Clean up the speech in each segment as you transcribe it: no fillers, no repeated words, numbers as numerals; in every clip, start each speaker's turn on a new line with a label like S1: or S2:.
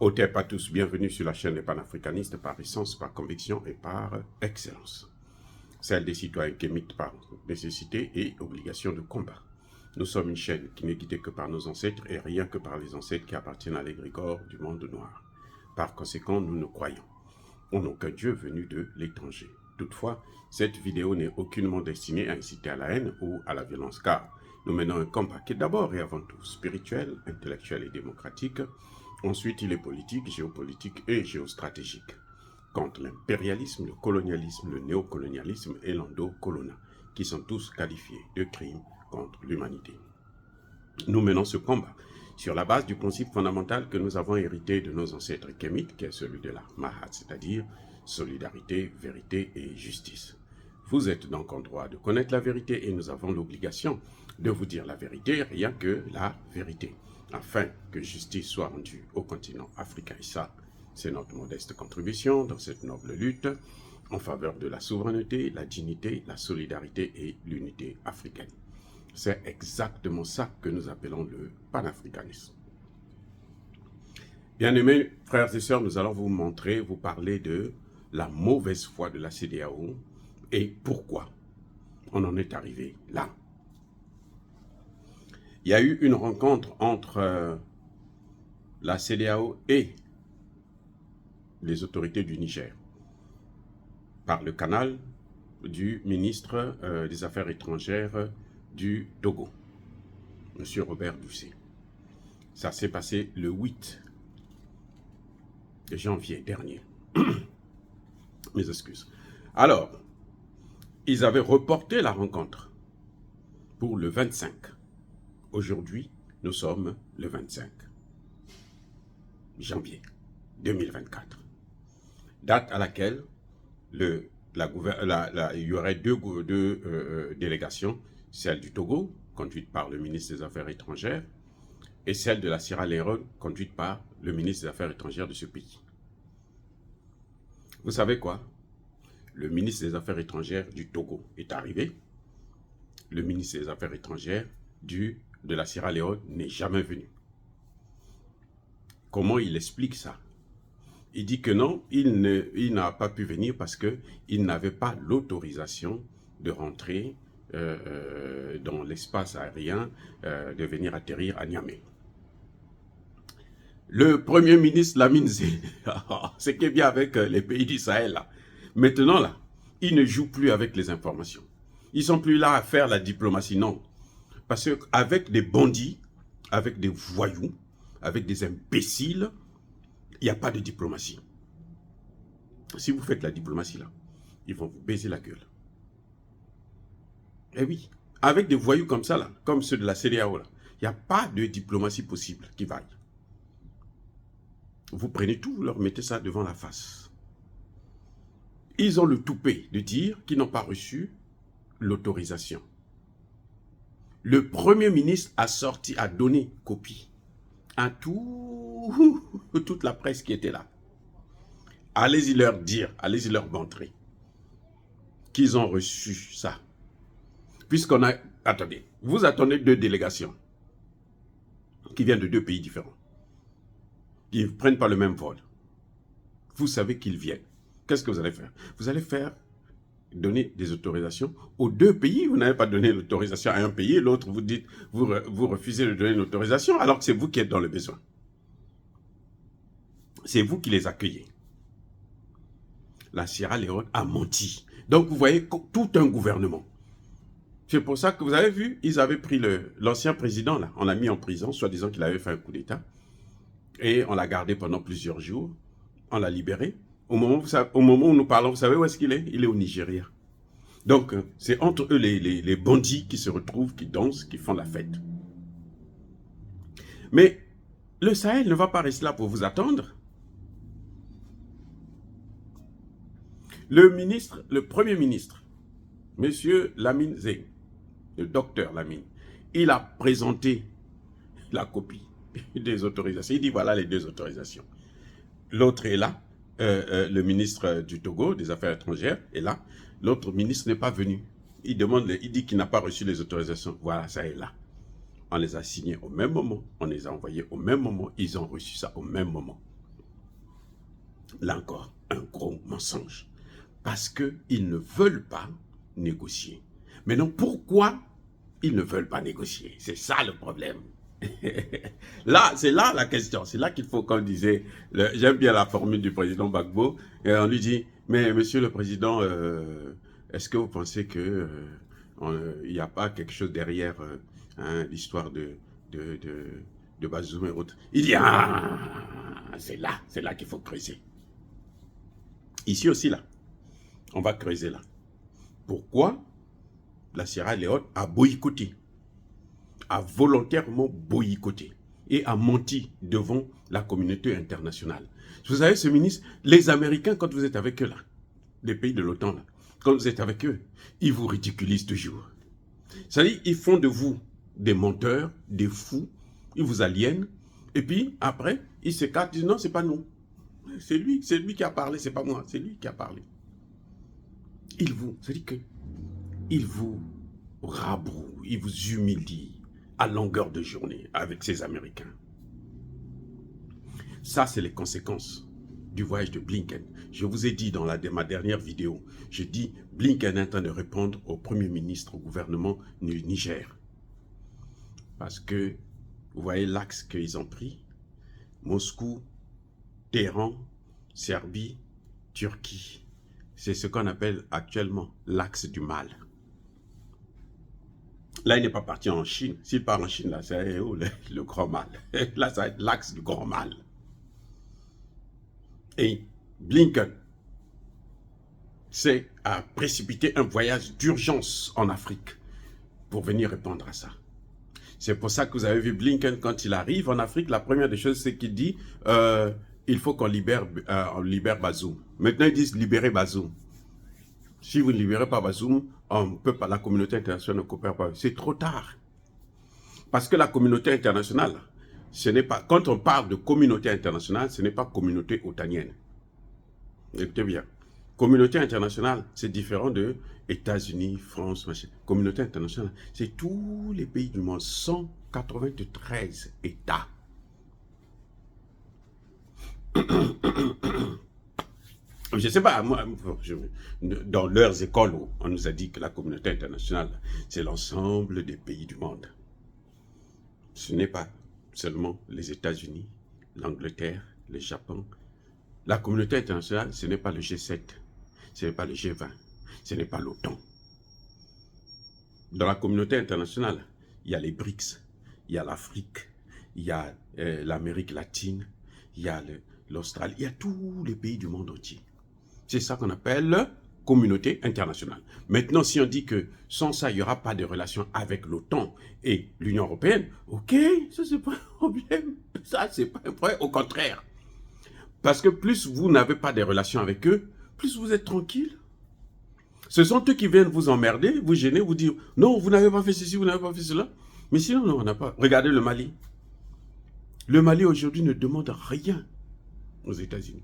S1: Hôtep à tous, bienvenue sur la chaîne des panafricanistes par essence, par conviction et par excellence. Celle des citoyens qui émitent par nécessité et obligation de combat. Nous sommes une chaîne qui n'est guidée que par nos ancêtres et rien que par les ancêtres qui appartiennent à l'égrégore du monde noir. Par conséquent, nous ne croyons en aucun Dieu venu de l'étranger. Toutefois, cette vidéo n'est aucunement destinée à inciter à la haine ou à la violence, car nous menons un combat qui est d'abord et avant tout spirituel, intellectuel et démocratique. Ensuite, il est politique, géopolitique et géostratégique, contre l'impérialisme, le colonialisme, le néocolonialisme et l'endocolonat, qui sont tous qualifiés de crimes contre l'humanité. Nous menons ce combat sur la base du principe fondamental que nous avons hérité de nos ancêtres kémites, qui est celui de la Mahat, c'est-à-dire solidarité, vérité et justice. Vous êtes donc en droit de connaître la vérité et nous avons l'obligation de vous dire la vérité, rien que la vérité, afin que justice soit rendue au continent africain. Et ça, c'est notre modeste contribution dans cette noble lutte en faveur de la souveraineté, la dignité, la solidarité et l'unité africaine. C'est exactement ça que nous appelons le panafricanisme. Bien-aimés frères et sœurs, nous allons vous montrer, vous parler de la mauvaise foi de la CEDEAO et pourquoi on en est arrivé là. Il y a eu une rencontre entre la CEDEAO et les autorités du Niger par le canal du ministre des Affaires étrangères du Togo, M. Robert Doucet. Ça s'est passé le 8 janvier dernier. Mes excuses. Alors, ils avaient reporté la rencontre pour le 25. Aujourd'hui, nous sommes le 25 janvier 2024. Date à laquelle il y aurait deux délégations, celle du Togo, conduite par le ministre des Affaires étrangères, et celle de la Sierra Leone, conduite par le ministre des Affaires étrangères de ce pays. Vous savez quoi? Le ministre des Affaires étrangères du Togo est arrivé. Le ministre des Affaires étrangères de la Sierra Leone n'est jamais venu. Comment il explique ça? Il dit que non, il n'a pas pu venir parce qu'il n'avait pas l'autorisation de rentrer dans l'espace aérien, de venir atterrir à Niamey. Le Premier ministre Lamine Zé, ce qui est bien avec les pays du Sahel, là. Maintenant, là, ils ne jouent plus avec les informations. Ils ne sont plus là à faire la diplomatie, non. Parce qu'avec des bandits, avec des voyous, avec des imbéciles, il n'y a pas de diplomatie. Si vous faites la diplomatie, là, ils vont vous baiser la gueule. Eh oui, avec des voyous comme ça, là, comme ceux de la CEDEAO, là, il n'y a pas de diplomatie possible qui vaille. Vous prenez tout, vous leur mettez ça devant la face. Ils ont le toupet de dire qu'ils n'ont pas reçu l'autorisation. Le Premier ministre a donné copie à toute la presse qui était là. Allez-y leur dire, allez-y leur montrer qu'ils ont reçu ça. Puisqu'on a... Attendez, vous attendez deux délégations qui viennent de deux pays différents. Ils ne prennent pas le même vol. Vous savez qu'ils viennent. Qu'est-ce que vous allez faire? Vous allez donner des autorisations aux deux pays. Vous n'avez pas donné l'autorisation à un pays, l'autre vous dites, vous refusez de donner l'autorisation, alors que c'est vous qui êtes dans le besoin. C'est vous qui les accueillez. La Sierra Leone a menti. Donc vous voyez tout un gouvernement. C'est pour ça que vous avez vu, ils avaient pris l'ancien président, là, on l'a mis en prison, soi-disant qu'il avait fait un coup d'État. Et on l'a gardé pendant plusieurs jours. On l'a libéré. Au moment où nous parlons, vous savez où est-ce qu'il est? Il est au Nigeria. Donc, c'est entre eux les bandits qui se retrouvent, qui dansent, qui font la fête. Mais le Sahel ne va pas rester là pour vous attendre. Le Premier ministre, M. Lamine Zé, le docteur Lamine, il a présenté la copie des autorisations. Il dit voilà les deux autorisations. L'autre est là, le ministre du Togo des Affaires étrangères est là. L'autre ministre n'est pas venu. Il dit qu'il n'a pas reçu les autorisations. Voilà, ça est là. On les a signés au même moment, on les a envoyés au même moment, ils ont reçu ça au même moment. Là encore, un gros mensonge. Parce qu'ils ne veulent pas négocier. Maintenant, pourquoi ils ne veulent pas négocier? C'est ça le problème. Là, c'est là la question. C'est là qu'il faut, comme disait, j'aime bien la formule du président Gbagbo, et on lui dit, mais monsieur le président, est-ce que vous pensez que il n'y a pas quelque chose derrière hein, l'histoire de Bazoum et autres? Il dit, ah, c'est là qu'il faut creuser. Ici aussi, là, on va creuser là. Pourquoi la Sierra Leone a boycotté, a volontairement boycotté et a menti devant la communauté internationale? Vous savez, ce ministre, les Américains, quand vous êtes avec eux là, les pays de l'OTAN là, quand vous êtes avec eux, ils vous ridiculisent toujours. C'est-à-dire, ils font de vous des menteurs, des fous, ils vous aliènent, et puis après, ils s'écartent, ils disent non, c'est pas nous. C'est lui qui a parlé, c'est pas moi, c'est lui qui a parlé. C'est-à-dire que il vous rabroue, il vous humilie à longueur de journée avec ces Américains. Ça, c'est les conséquences du voyage de Blinken. Je vous ai dit dans ma dernière vidéo, je dis Blinken est en train de répondre au Premier ministre, au gouvernement du Niger. Parce que, vous voyez l'axe qu'ils ont pris, Moscou, Téhéran, Serbie, Turquie. C'est ce qu'on appelle actuellement l'axe du mal. Là, il n'est pas parti en Chine. S'il part en Chine, là, c'est le grand mal. Là, ça va être l'axe du grand mal. Et Blinken, c'est à précipiter un voyage d'urgence en Afrique pour venir répondre à ça. C'est pour ça que vous avez vu Blinken, quand il arrive en Afrique, la première des choses, c'est qu'il dit il faut qu'on libère Bazoum. Maintenant, ils disent libérer Bazoum. Si vous ne libérez pas Bazoum, on peut pas, la communauté internationale ne coopère pas. C'est trop tard. Parce que la communauté internationale, ce n'est pas, quand on parle de communauté internationale, ce n'est pas communauté otanienne. Écoutez bien. Communauté internationale, c'est différent de États-Unis, France, machin. Communauté internationale, c'est tous les pays du monde, 193 États. Je ne sais pas, moi, dans leurs écoles, on nous a dit que la communauté internationale, c'est l'ensemble des pays du monde. Ce n'est pas seulement les États-Unis, l'Angleterre, le Japon. La communauté internationale, ce n'est pas le G7, ce n'est pas le G20, ce n'est pas l'OTAN. Dans la communauté internationale, il y a les BRICS, il y a l'Afrique, il y a l'Amérique latine, il y a l'Australie, il y a tous les pays du monde entier. C'est ça qu'on appelle communauté internationale. Maintenant, si on dit que sans ça, il n'y aura pas de relation avec l'OTAN et l'Union européenne, ok, ça c'est pas un problème. Ça, c'est pas un problème, au contraire. Parce que plus vous n'avez pas de relation avec eux, plus vous êtes tranquille. Ce sont eux qui viennent vous emmerder, vous gêner, vous dire « Non, vous n'avez pas fait ceci, vous n'avez pas fait cela. » Mais sinon, non, on n'a pas. Regardez le Mali. Le Mali aujourd'hui ne demande rien aux États-Unis.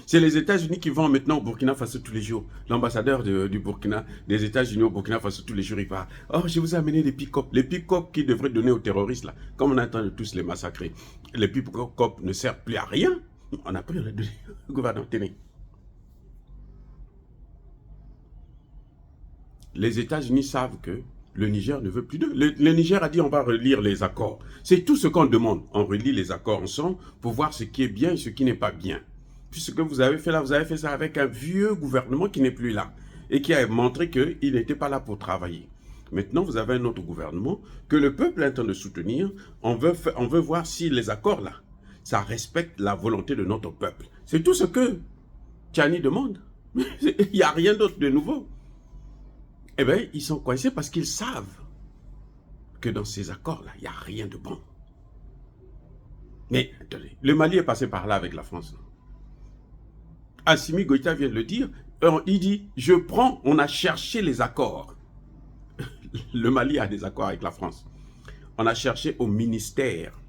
S1: C'est les États-Unis qui vont maintenant au Burkina Faso tous les jours. L'ambassadeur du Burkina, des États-Unis au Burkina Faso tous les jours, il va « Oh, je vous ai amené les pick-up. Les pick-up qui devraient donner aux terroristes, là, comme on est en train de tous les massacrer. Les pick-up ne servent plus à rien. On a pris le gouvernement. Tenez. Les États-Unis savent que le Niger ne veut plus d'eux. Le Niger a dit on va relire les accords. C'est tout ce qu'on demande. On relit les accords ensemble pour voir ce qui est bien et ce qui n'est pas bien. Puis ce que vous avez fait là, vous avez fait ça avec un vieux gouvernement qui n'est plus là et qui a montré qu'il n'était pas là pour travailler. Maintenant, vous avez un autre gouvernement que le peuple est en train de soutenir. On veut voir si les accords là, ça respecte la volonté de notre peuple. C'est tout ce que Tchani demande. Il n'y a rien d'autre de nouveau. Eh bien, ils sont coincés parce qu'ils savent que dans ces accords-là, il n'y a rien de bon. Mais, attendez, le Mali est passé par là avec la France. Assimi Goïta vient de le dire. Il dit, je prends, on a cherché les accords. Le Mali a des accords avec la France. On a cherché au ministère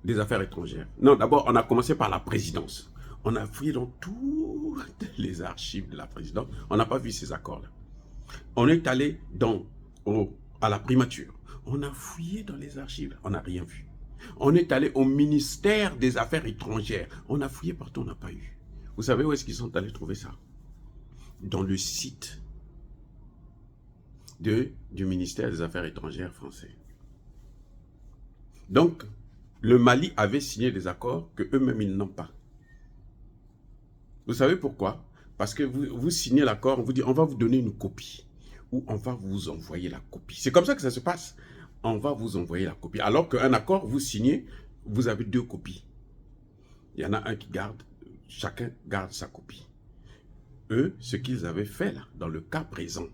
S1: des Affaires étrangères. Non, d'abord, on a commencé par la présidence. On a fouillé dans toutes les archives de la présidence. On n'a pas vu ces accords-là. On est allé à la primature. On a fouillé dans les archives. On n'a rien vu. On est allé au ministère des Affaires étrangères. On a fouillé partout, on n'a pas eu. Vous savez où est-ce qu'ils sont allés trouver ça? Dans le site du ministère des Affaires étrangères français. Donc, le Mali avait signé des accords que eux-mêmes ils n'ont pas. Vous savez pourquoi? Parce que vous signez l'accord, on vous dit on va vous donner une copie ou on va vous envoyer la copie. C'est comme ça que ça se passe. On va vous envoyer la copie. Alors qu'un accord, vous signez, vous avez 2 copies. Il y en a un qui garde, chacun garde sa copie. Eux, ce qu'ils avaient fait là, dans le cas présent,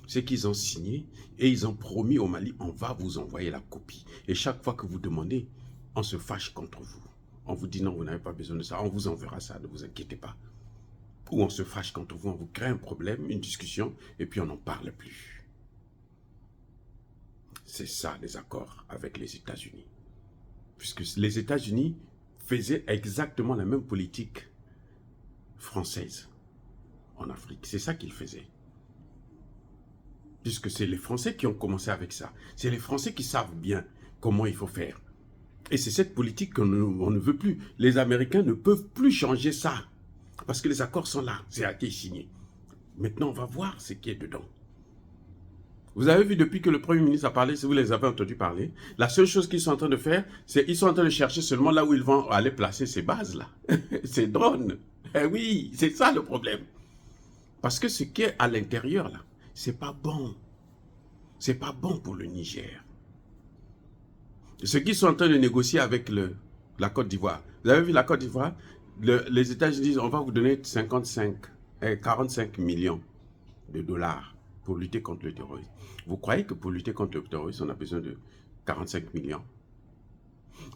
S1: c'est qu'ils ont signé et ils ont promis au Mali, on va vous envoyer la copie. Et chaque fois que vous demandez, on se fâche contre vous. On vous dit non, vous n'avez pas besoin de ça, on vous enverra ça, ne vous inquiétez pas. Ou on se fâche contre vous, on vous crée un problème, une discussion, et puis on n'en parle plus. C'est ça les accords avec les États-Unis. Puisque les États-Unis faisaient exactement la même politique française en Afrique. C'est ça qu'ils faisaient. Puisque c'est les Français qui ont commencé avec ça. C'est les Français qui savent bien comment il faut faire. Et c'est cette politique qu'on ne veut plus. Les Américains ne peuvent plus changer ça. Parce que les accords sont là. C'est à qui signé. Maintenant, on va voir ce qui est dedans. Vous avez vu depuis que le Premier ministre a parlé, si vous les avez entendu parler, la seule chose qu'ils sont en train de faire, c'est qu'ils sont en train de chercher seulement là où ils vont aller placer ces bases-là. Ces drones. Eh oui, c'est ça le problème. Parce que ce qui est à l'intérieur, là, c'est pas bon. C'est pas bon pour le Niger. Ce qu'ils sont en train de négocier avec la Côte d'Ivoire. Vous avez vu la Côte d'Ivoire? Les États-Unis disent on va vous donner 45 millions de dollars pour lutter contre le terrorisme. Vous croyez que pour lutter contre le terrorisme, on a besoin de 45 millions?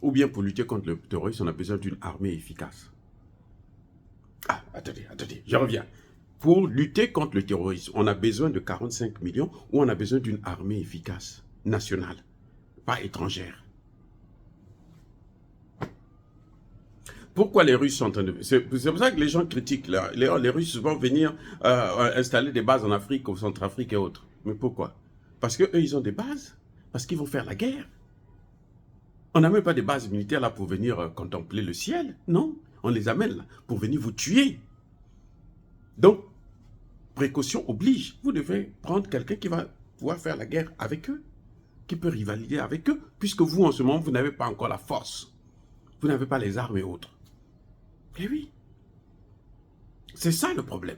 S1: Ou bien pour lutter contre le terrorisme, on a besoin d'une armée efficace? Ah, attendez, je reviens. Pour lutter contre le terrorisme, on a besoin de 45 millions ou on a besoin d'une armée efficace, nationale, pas étrangère. Pourquoi les Russes sont en train de... C'est pour ça que les gens critiquent. Les Russes vont venir installer des bases en Afrique, au Centrafrique et autres. Mais pourquoi? Parce qu'eux, ils ont des bases. Parce qu'ils vont faire la guerre. On n'a même pas de bases militaires là pour venir contempler le ciel. Non, on les amène là pour venir vous tuer. Donc, précaution oblige. Vous devez prendre quelqu'un qui va pouvoir faire la guerre avec eux, qui peut rivaliser avec eux, puisque vous, en ce moment, vous n'avez pas encore la force. Vous n'avez pas les armes et autres. Eh oui. C'est ça le problème.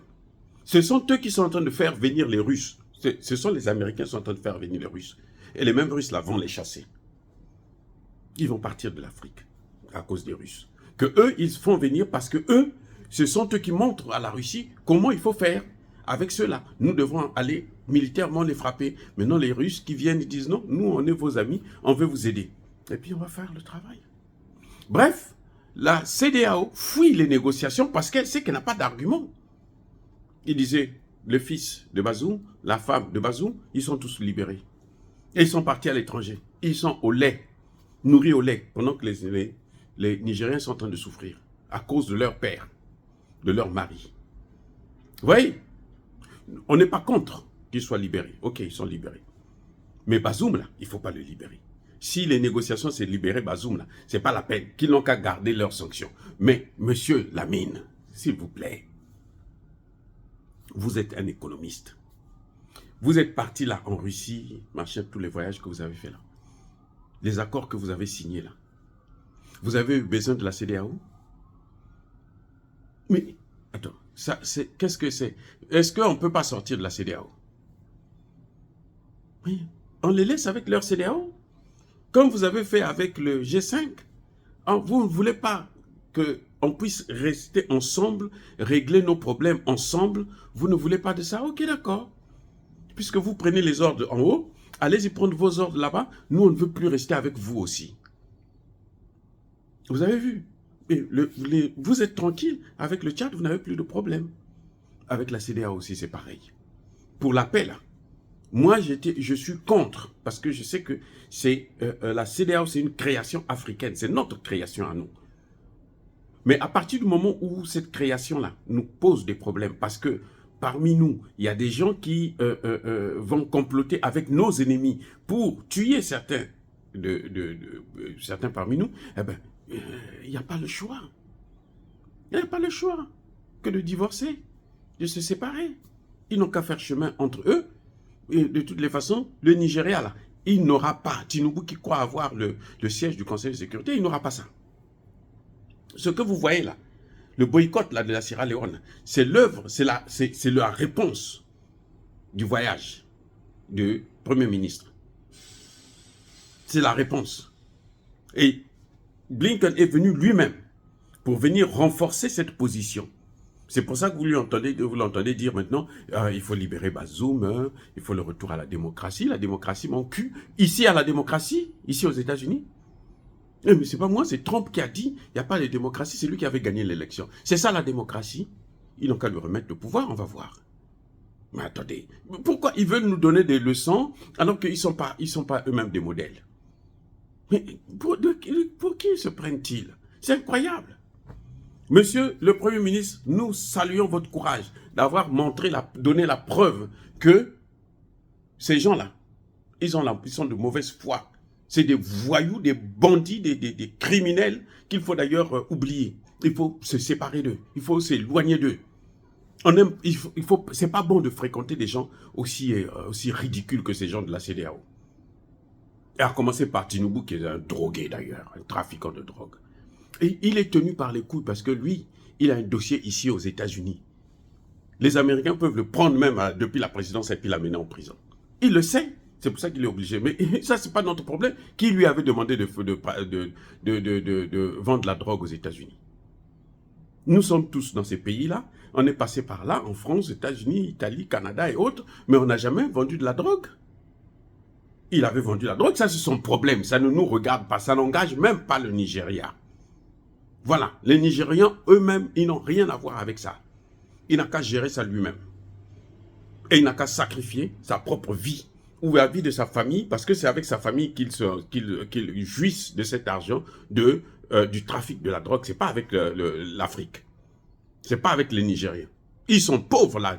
S1: Ce sont eux qui sont en train de faire venir les Russes. Ce sont les Américains qui sont en train de faire venir les Russes. Et les mêmes Russes là vont les chasser. Ils vont partir de l'Afrique à cause des Russes. Que eux, ils font venir parce que eux, ce sont eux qui montrent à la Russie comment il faut faire avec ceux-là. Nous devons aller militairement les frapper. Maintenant, les Russes qui viennent, ils disent non, nous, on est vos amis, on veut vous aider. Et puis, on va faire le travail. Bref, la CEDEAO fuit les négociations parce qu'elle sait qu'elle n'a pas d'argument. Il disait, le fils de Bazoum, la femme de Bazoum, ils sont tous libérés. Et ils sont partis à l'étranger. Ils sont au lait, nourris au lait, pendant que les Nigériens sont en train de souffrir à cause de leur père, de leur mari. Vous voyez, on n'est pas contre qu'ils soient libérés. Ok, ils sont libérés. Mais Bazoum, là, il ne faut pas le libérer. Si les négociations, c'est libérer Bazoum, là, ce n'est pas la peine qu'ils n'ont qu'à garder leurs sanctions. Mais, monsieur Lamine, s'il vous plaît, vous êtes un économiste. Vous êtes parti là en Russie, machin, tous les voyages que vous avez fait là. Les accords que vous avez signés là. Vous avez eu besoin de la CEDEAO? Mais, attends, qu'est-ce que c'est? Est-ce qu'on ne peut pas sortir de la CEDEAO? Oui, on les laisse avec leur CEDEAO. Comme vous avez fait avec le G5, vous ne voulez pas qu'on puisse rester ensemble, régler nos problèmes ensemble. Vous ne voulez pas de ça? Ok, d'accord. Puisque vous prenez les ordres en haut, allez-y prendre vos ordres là-bas. Nous, on ne veut plus rester avec vous aussi. Vous avez vu? Vous êtes tranquille. Avec le Tchad, vous n'avez plus de problème. Avec la CEDEAO aussi, c'est pareil. Pour la paix, là. Moi, je suis contre, parce que je sais que la CEDEAO, c'est une création africaine, c'est notre création à nous. Mais à partir du moment où cette création-là nous pose des problèmes, parce que parmi nous, il y a des gens qui vont comploter avec nos ennemis pour tuer certains certains parmi nous, eh ben, il n'y a pas le choix. Il n'y a pas le choix que de divorcer, de se séparer. Ils n'ont qu'à faire chemin entre eux. Et de toutes les façons, le Nigeria, là, il n'aura pas, Tinubu qui croit avoir le siège du Conseil de sécurité, il n'aura pas ça. Ce que vous voyez là, le boycott là, de la Sierra Leone, c'est l'œuvre, c'est la réponse du voyage du Premier ministre. C'est la réponse. Et Blinken est venu lui-même pour venir renforcer cette position. C'est pour ça que vous l'entendez dire maintenant, il faut libérer Bazoum, il faut le retour à la démocratie. La démocratie, mon cul. Ici, à la démocratie, ici aux États-Unis. Mais c'est pas moi, c'est Trump qui a dit, il n'y a pas de démocratie, c'est lui qui avait gagné l'élection. C'est ça la démocratie. Ils n'ont qu'à lui remettre le pouvoir, on va voir. Mais attendez, pourquoi ils veulent nous donner des leçons alors qu'ils ne sont pas eux-mêmes des modèles? Mais pour qui se prennent-ils? C'est incroyable. Monsieur le Premier ministre, nous saluons votre courage d'avoir donné la preuve que ces gens-là, ils sont de mauvaise foi. C'est des voyous, des bandits, des criminels qu'il faut d'ailleurs oublier. Il faut se séparer d'eux. Il faut s'éloigner d'eux. C'est pas bon de fréquenter des gens aussi ridicules que ces gens de la CEDEAO. Et à commencer par Tinubu, qui est un drogué d'ailleurs, un trafiquant de drogue. Et il est tenu par les couilles parce que lui, il a un dossier ici aux États-Unis. Les Américains peuvent le prendre même depuis la présidence et puis l'amener en prison. Il le sait, c'est pour ça qu'il est obligé. Mais ça, c'est pas notre problème. Qui lui avait demandé de vendre la drogue aux États-Unis? Nous sommes tous dans ces pays-là. On est passé par là, en France, États-Unis, Italie, Canada et autres, mais on n'a jamais vendu de la drogue. Il avait vendu la drogue, ça c'est son problème. Ça ne nous regarde pas, ça n'engage même pas le Nigeria. Voilà, les Nigérians eux-mêmes, ils n'ont rien à voir avec ça. Il n'a qu'à gérer ça lui-même. Et il n'a qu'à sacrifier sa propre vie ou la vie de sa famille, parce que c'est avec sa famille qu'il jouisse de cet argent du trafic de la drogue. C'est pas avec l'Afrique. C'est pas avec les Nigériens. Ils sont pauvres là,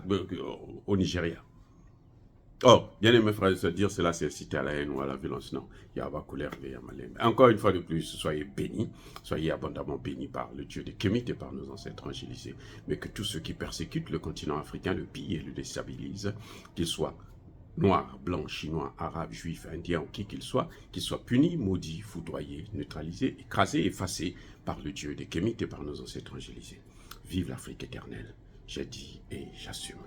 S1: au Nigeria. Oh, bien aimé frères, se dire cela, c'est citer à la haine ou à la violence. Non, il y a colère, il y a malin. Encore une fois de plus, soyez bénis, soyez abondamment bénis par le Dieu des Kémites et par nos ancêtres angélisés. Mais que tous ceux qui persécutent le continent africain le pillent et le déstabilisent, qu'ils soient noirs, blancs, chinois, arabes, juifs, indiens ou qui qu'ils soient punis, maudits, foudroyés, neutralisés, écrasés, effacés par le Dieu des Kémites et par nos ancêtres angélisés. Vive l'Afrique éternelle, j'ai dit et j'assume.